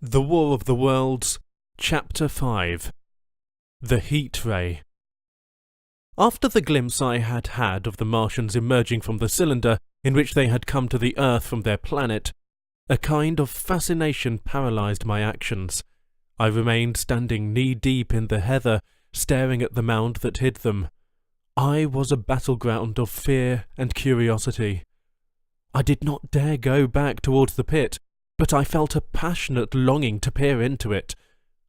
The War of the Worlds, Chapter 5. The Heat Ray. After the glimpse I had had of the Martians emerging from the cylinder in which they had come to the Earth from their planet, a kind of fascination paralyzed my actions. I remained standing knee-deep in the heather, staring at the mound that hid them. I was a battleground of fear and curiosity. I did not dare go back towards the pit, but I felt a passionate longing to peer into it.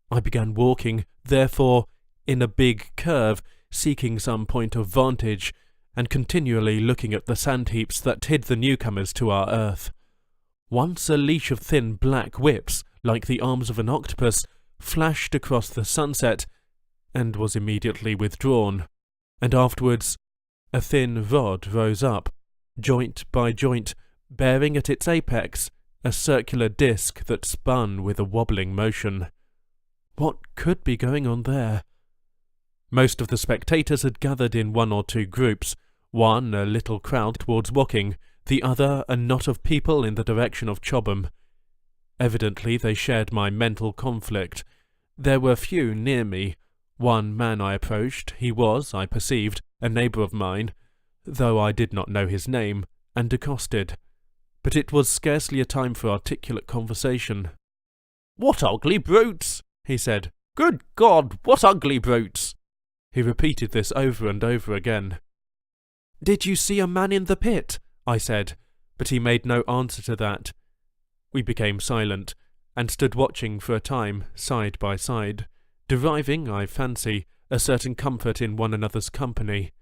I began walking, therefore, in a big curve, seeking some point of vantage, and continually looking at the sand heaps that hid the newcomers to our Earth. Once a leash of thin black whips, like the arms of an octopus, flashed across the sunset, and was immediately withdrawn, and afterwards a thin rod rose up, joint by joint, bearing at its apex a circular disc that spun with a wobbling motion. What could be going on there? Most of the spectators had gathered in one or two groups, one a little crowd towards Woking, the other a knot of people in the direction of Chobham. Evidently they shared my mental conflict. There were few near me. One man I approached, he was, I perceived, a neighbour of mine, though I did not know his name, and accosted. But it was scarcely a time for articulate conversation. "What ugly brutes!" he said. "Good God, what ugly brutes!" He repeated this over and over again. "Did you see a man in the pit?" I said, but he made no answer to that. We became silent, and stood watching for a time, side by side, deriving, I fancy, a certain comfort in one another's company.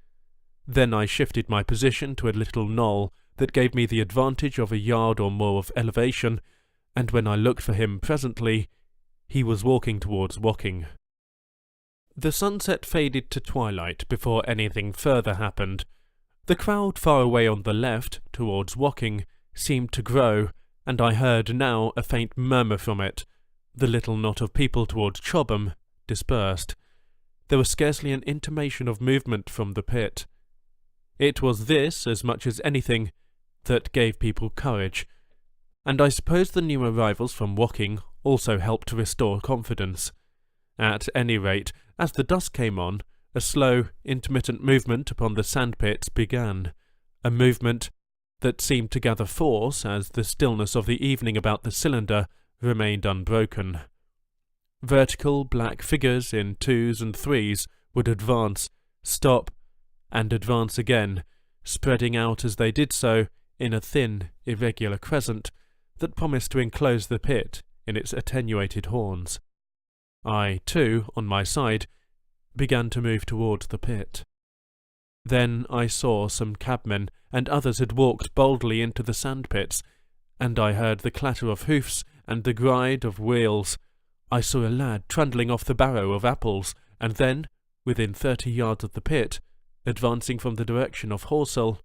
Then I shifted my position to a little knoll that gave me the advantage of a yard or more of elevation, and when I looked for him presently, he was walking towards Woking. The sunset faded to twilight before anything further happened. The crowd far away on the left, towards Woking, seemed to grow, and I heard now a faint murmur from it. The little knot of people towards Chobham dispersed. There was scarcely an intimation of movement from the pit. It was this, as much as anything, that gave people courage, and I suppose the new arrivals from Woking also helped to restore confidence. At any rate, as the dusk came on, a slow, intermittent movement upon the sandpits began, a movement that seemed to gather force as the stillness of the evening about the cylinder remained unbroken. Vertical black figures in twos and threes would advance, stop, and advance again, spreading out as they did so in a thin, irregular crescent that promised to enclose the pit in its attenuated horns. I, too, on my side, began to move towards the pit. Then I saw some cabmen, and others had walked boldly into the sandpits, and I heard the clatter of hoofs and the gride of wheels. I saw a lad trundling off the barrow of apples, and then, within 30 yards of the pit, advancing from the direction of Horsell,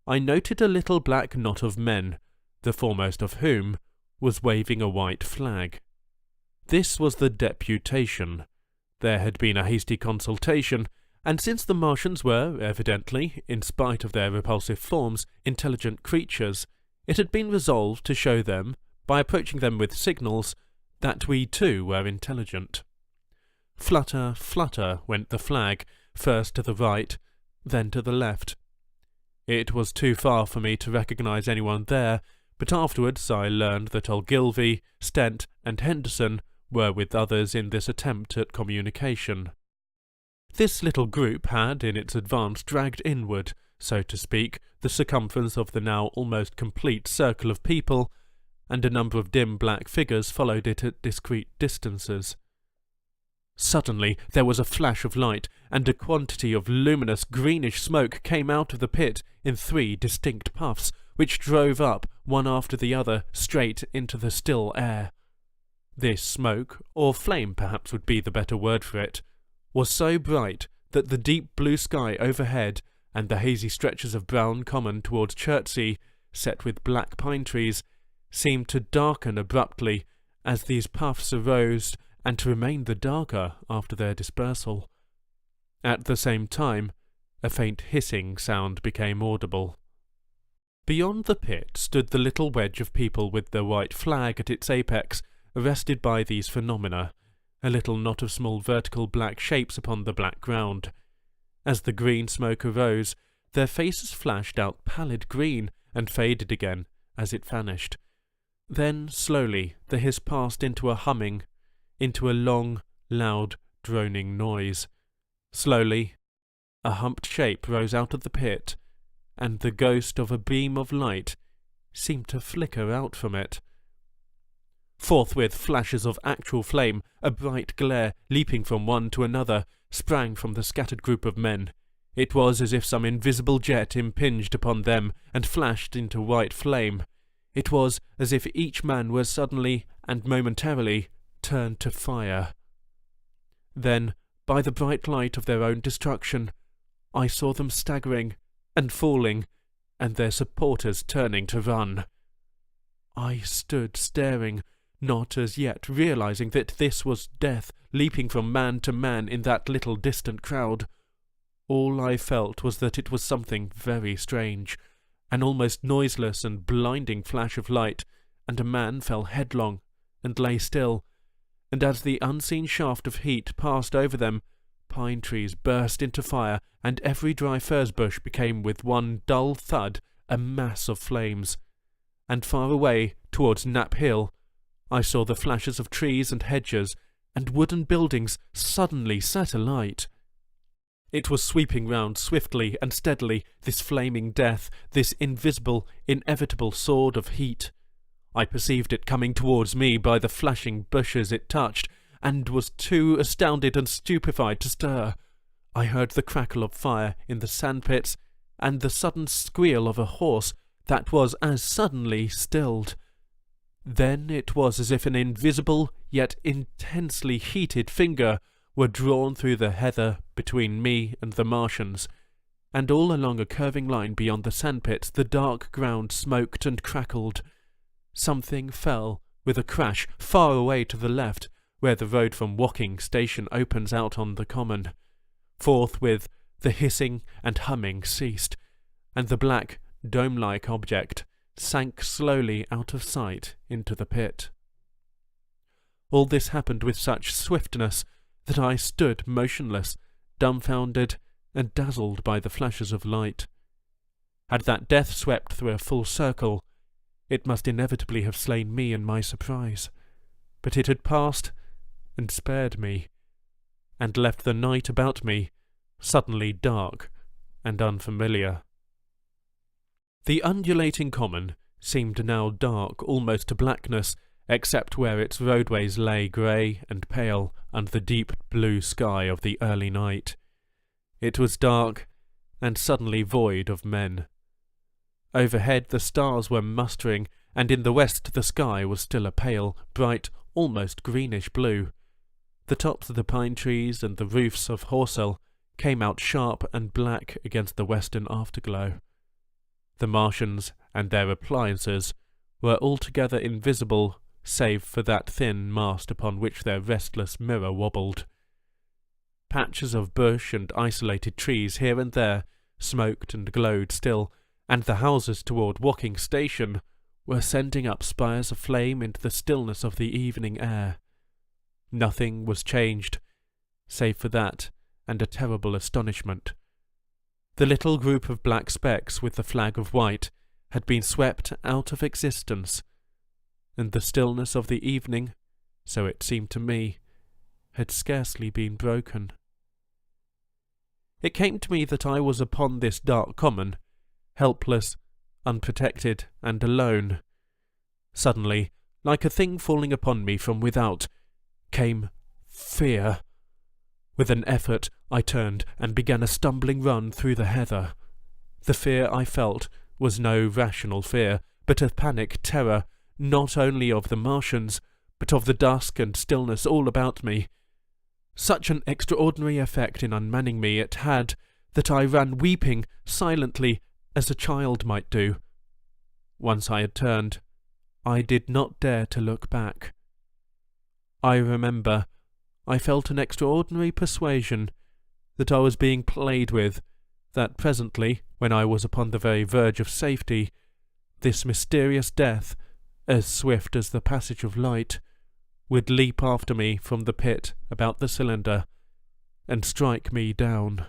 I noted a little black knot of men, the foremost of whom was waving a white flag. This was the deputation. There had been a hasty consultation, and since the Martians were, evidently, in spite of their repulsive forms, intelligent creatures, it had been resolved to show them, by approaching them with signals, that we too were intelligent. Flutter, flutter went the flag, first to the right, then to the left. It was too far for me to recognise anyone there, but afterwards I learned that Ogilvy, Stent, and Henderson were with others in this attempt at communication. This little group had in its advance dragged inward, so to speak, the circumference of the now almost complete circle of people, and a number of dim black figures followed it at discreet distances. Suddenly there was a flash of light, and a quantity of luminous greenish smoke came out of the pit in 3 distinct puffs, which drove up, one after the other, straight into the still air. This smoke, or flame perhaps would be the better word for it, was so bright that the deep blue sky overhead and the hazy stretches of brown common towards Chertsey, set with black pine trees, seemed to darken abruptly as these puffs arose, and to remain the darker after their dispersal. At the same time, a faint hissing sound became audible. Beyond the pit stood the little wedge of people with the white flag at its apex, arrested by these phenomena, a little knot of small vertical black shapes upon the black ground. As the green smoke arose, their faces flashed out pallid green and faded again as it vanished. Then, slowly, the hiss passed into a humming, into a long, loud, droning noise. Slowly, a humped shape rose out of the pit, and the ghost of a beam of light seemed to flicker out from it. Forthwith flashes of actual flame, a bright glare, leaping from one to another, sprang from the scattered group of men. It was as if some invisible jet impinged upon them and flashed into white flame. It was as if each man were suddenly and momentarily turned to fire. Then, by the bright light of their own destruction, I saw them staggering and falling, and their supporters turning to run. I stood staring, not as yet realizing that this was death leaping from man to man in that little distant crowd. All I felt was that it was something very strange, an almost noiseless and blinding flash of light, and a man fell headlong and lay still, and as the unseen shaft of heat passed over them, pine trees burst into fire, and every dry furze bush became with one dull thud a mass of flames. And far away, towards Knapp Hill, I saw the flashes of trees and hedges, and wooden buildings suddenly set alight. It was sweeping round swiftly and steadily, this flaming death, this invisible, inevitable sword of heat. I perceived it coming towards me by the flashing bushes it touched, and was too astounded and stupefied to stir. I heard the crackle of fire in the sandpits, and the sudden squeal of a horse that was as suddenly stilled. Then it was as if an invisible yet intensely heated finger were drawn through the heather between me and the Martians, and all along a curving line beyond the sandpits the dark ground smoked and crackled. Something fell with a crash far away to the left, where the road from Woking station opens out on the common. Forthwith the hissing and humming ceased, and the black, dome-like object sank slowly out of sight into the pit. All this happened with such swiftness that I stood motionless, dumbfounded and dazzled by the flashes of light. Had that death swept through a full circle, it must inevitably have slain me in my surprise, but it had passed and spared me, and left the night about me suddenly dark and unfamiliar. The undulating common seemed now dark almost to blackness, except where its roadways lay grey and pale under the deep blue sky of the early night. It was dark and suddenly void of men. Overhead the stars were mustering, and in the west the sky was still a pale, bright, almost greenish blue. The tops of the pine trees and the roofs of Horsell came out sharp and black against the western afterglow. The Martians and their appliances were altogether invisible, save for that thin mast upon which their restless mirror wobbled. Patches of bush and isolated trees here and there smoked and glowed still, and the houses toward Woking station were sending up spires of flame into the stillness of the evening air. Nothing was changed, save for that and a terrible astonishment. The little group of black specks with the flag of white had been swept out of existence, and the stillness of the evening, so it seemed to me, had scarcely been broken. It came to me that I was upon this dark common, helpless, unprotected, and alone. Suddenly, like a thing falling upon me from without, came fear. With an effort I turned and began a stumbling run through the heather. The fear I felt was no rational fear, but a panic terror, not only of the Martians, but of the dusk and stillness all about me. Such an extraordinary effect in unmanning me it had, that I ran weeping silently as a child might do. Once I had turned, I did not dare to look back. I remember I felt an extraordinary persuasion that I was being played with, that presently, when I was upon the very verge of safety, this mysterious death, as swift as the passage of light, would leap after me from the pit about the cylinder and strike me down.